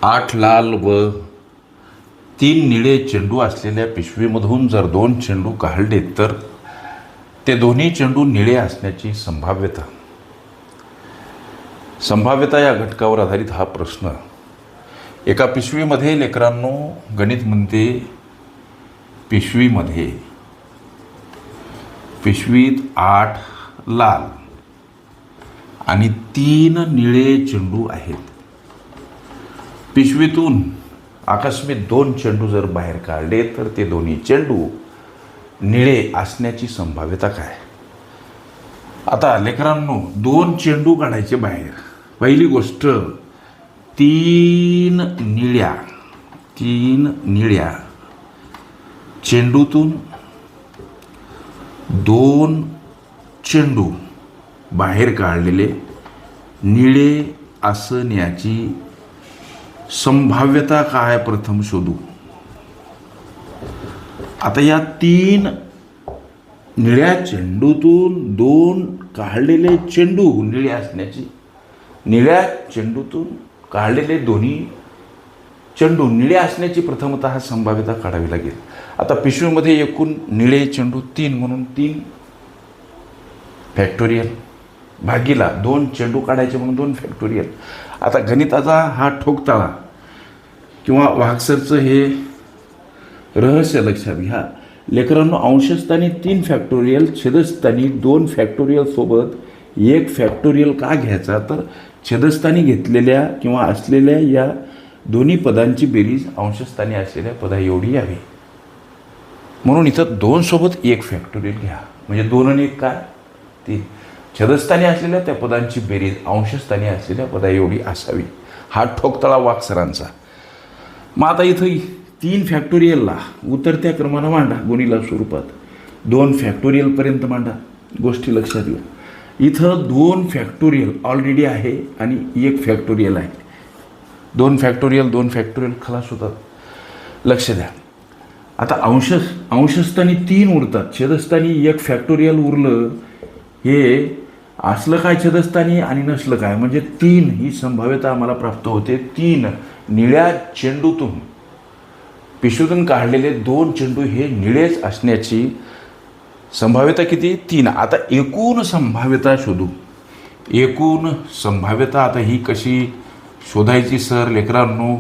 8 लाल व 3 निळे चेंडू असलेल्या पिशवीमधून जर 2 चेंडू काढले तर ते दोन्ही चेंडू निळे असण्याची संभाव्यता या घटकावर आधारित हा प्रश्न. एका पिशवीमध्ये लेकरांनो गणित म्हणते पिशवीत 8 लाल आणि 3 निळे चेंडू आहेत. पिशवीतून आकस्मित 2 चेंडू जर बाहेर काढले तर ते दोन्ही चेंडू निळे असण्याची संभाव्यता काय. आता लेकरांनो 2 चेंडू काढायचे बाहेर. पहिली गोष्ट 3 निळ्या चेंडूतून 2 चेंडू बाहेर काढलेले निळे असण्याची संभाव्यता काय प्रथम शोधू. आता या 3 निळ्या चेंडूतून 2 काढलेले चेंडू निळ्या चेंडूतून काढलेले दोन्ही चेंडू निळे असण्याची प्रथमतः संभाव्यता काढावी लागेल. आता पिशवीमध्ये एकूण निळे चेंडू 3 म्हणून 3 फॅक्टोरियल भागीला 2 चेंडू काढायचे म्हणून 2 फॅक्टोरियल. आता गणिताचा हा ठोकताळा किंवा वाक्सरचं हे रहस्य लक्षात घ्या. लेकरांनो अंशस्थानी 3 फॅक्टोरियल छेदस्थानी 2 फॅक्टोरियल सोबत 1 फॅक्टोरियल का घ्यायचा तर छेदस्थानी घेतलेल्या किंवा असलेल्या या दोन्ही पदांची बेरीज अंशस्थानी असलेल्या पदा एवढी यावी. म्हणून इथं 2 सोबत 1 फॅक्टोरियल घ्या म्हणजे 2 आणि 1 काय 3. छेदस्थानी असलेल्या त्या पदांची बेरीज अंशस्थानी असलेल्या पदा एवढी असावी. हा ठोकताळा वाक्सरांचा. मग आता इथं 3 फॅक्टोरियलला उतरत्या क्रमानं मांडा गुणिला स्वरूपात. 2 फॅक्टोरियलपर्यंत मांडा. गोष्टी लक्षात घ्या. इथं 2 फॅक्टोरियल ऑलरेडी आहे आणि 1 फॅक्टोरियल आहे. 2 फॅक्टोरियल खलास होतात. लक्ष द्या. आता अंशस्थानी 3 उरतात. छेदस्थानी 1 फॅक्टोरियल उरलं. हे असलं काय छेदस्थानी आणि नसलं काय म्हणजे 3 ही संभाव्यता आम्हाला प्राप्त होते. 3 निळ्या चेंडूतून पिशवीतून काढलेले 2 चेंडू हे निळेच असण्याची संभाव्यता किती 3. आता एकूण संभाव्यता शोधू. एकूण संभाव्यता आता ही कशी शोधायची सर लेकरांनो.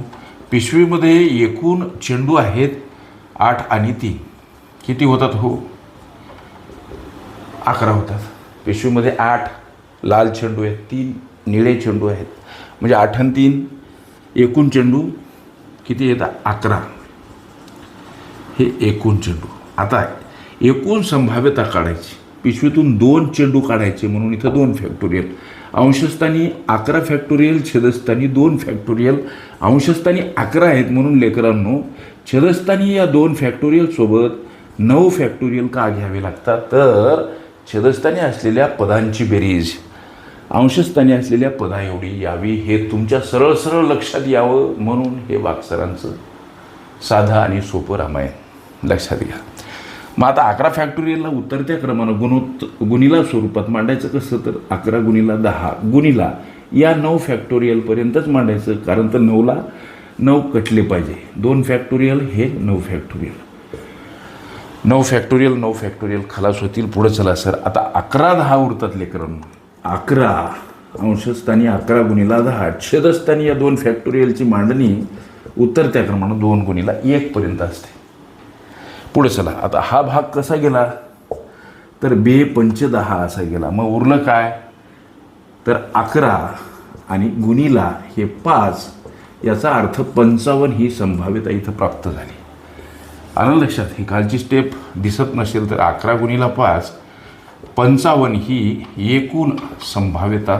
पिशवीमध्ये एकूण चेंडू आहेत 8 आणि 3 किती होतात हो 11 होतात. पिशवीमध्ये 8 लाल चेंडू आहेत 3 निळे चेंडू आहेत म्हणजे 8 आणि 3 एकूण चेंडू किती येतात 11. हे एकूण चेंडू. आता एकूण संभाव्यता काढायची. पिशवीतून 2 चेंडू काढायचे म्हणून इथं 2 फॅक्टोरियल. अंशस्थानी 11 फॅक्टोरियल छेदस्थानी 2 फॅक्टोरियल. अंशस्थानी 11 आहेत म्हणून लेकरांनो छेदस्थानी या 2 फॅक्टोरियल सोबत 9 फॅक्टोरियल का घ्यावे लागतात तर छेदस्थानी असलेल्या पदांची बेरीज अंशस्थानी असलेल्या पदा एवढी यावी. हे तुमच्या सरळ लक्षात यावं म्हणून हे वाक्सरांचं साधं आणि सोपं रामायण लक्षात घ्या. मग आता 11 फॅक्टोरियलला उतरत्या क्रमानं गुणिला स्वरूपात मांडायचं कसं तर 11 गुणिला 10 गुणिला या 9 फॅक्टोरियलपर्यंतच मांडायचं कारण तर 9ला 9 कटले पाहिजे. 2 फॅक्टोरियल हे 9 फॅक्टोरियल. 9 फॅक्टोरियल खलास होतील. पुढे चला सर. आता 11 10 उरतात लेकरांनो. 11 अंशस्थानी 11 गुणिला 10 छेदस्थानी या 2 फॅक्टोरियलची मांडणी उतरत्या क्रमानं 2 गुणिला 1 पर्यंत असते. पुढे चला. आता हा भाग कसा गेला तर 2 पंच 10 असा गेला. मग उरलं काय तर 11 आणि गुणिला हे 5 याचा अर्थ 55 ही संभाव्यता इथं प्राप्त झाली. आलं लक्षात. ही कालची स्टेप दिसत नसेल तर 11 गुणिला 5 55 ही एकूण संभाव्यता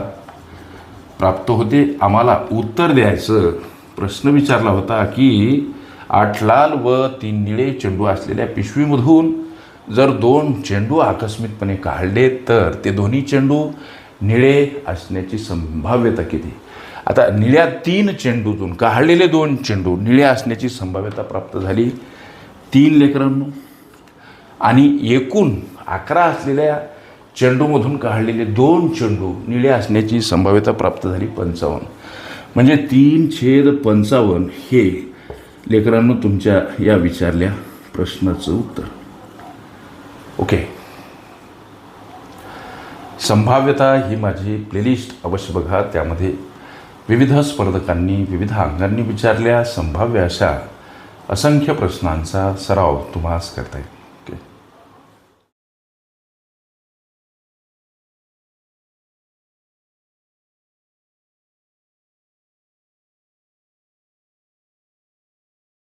प्राप्त होते. आम्हाला उत्तर द्यायचं प्रश्न विचारला होता की 8 लाल व 3 निळे चेंडू असलेल्या पिशवीमधून जर 2 चेंडू आकस्मिकपणे काढले तर ते दोन्ही चेंडू निळे असण्याची संभाव्यता किती. आता निळ्या 3 चेंडूतून काढलेले 2 चेंडू निळे असण्याची संभाव्यता प्राप्त झाली 3 लेकरांनो. आणि एकूण 11 असलेल्या चेंडूमधून काढलेले 2 चेंडू निळे असण्याची संभाव्यता प्राप्त झाली 55. म्हणजे 3/55 हे लेकरांनो तुमच्या या विचारल्या प्रश्नाचं उत्तर. ओके. संभाव्यता ही माझी प्लेलिस्ट अवश्य बघा. त्यामध्ये विविध स्पर्धकांनी विविध अंगांनी विचारल्या संभाव्य अशा असंख्य प्रश्नांचा सराव तुम्हास करता येईल.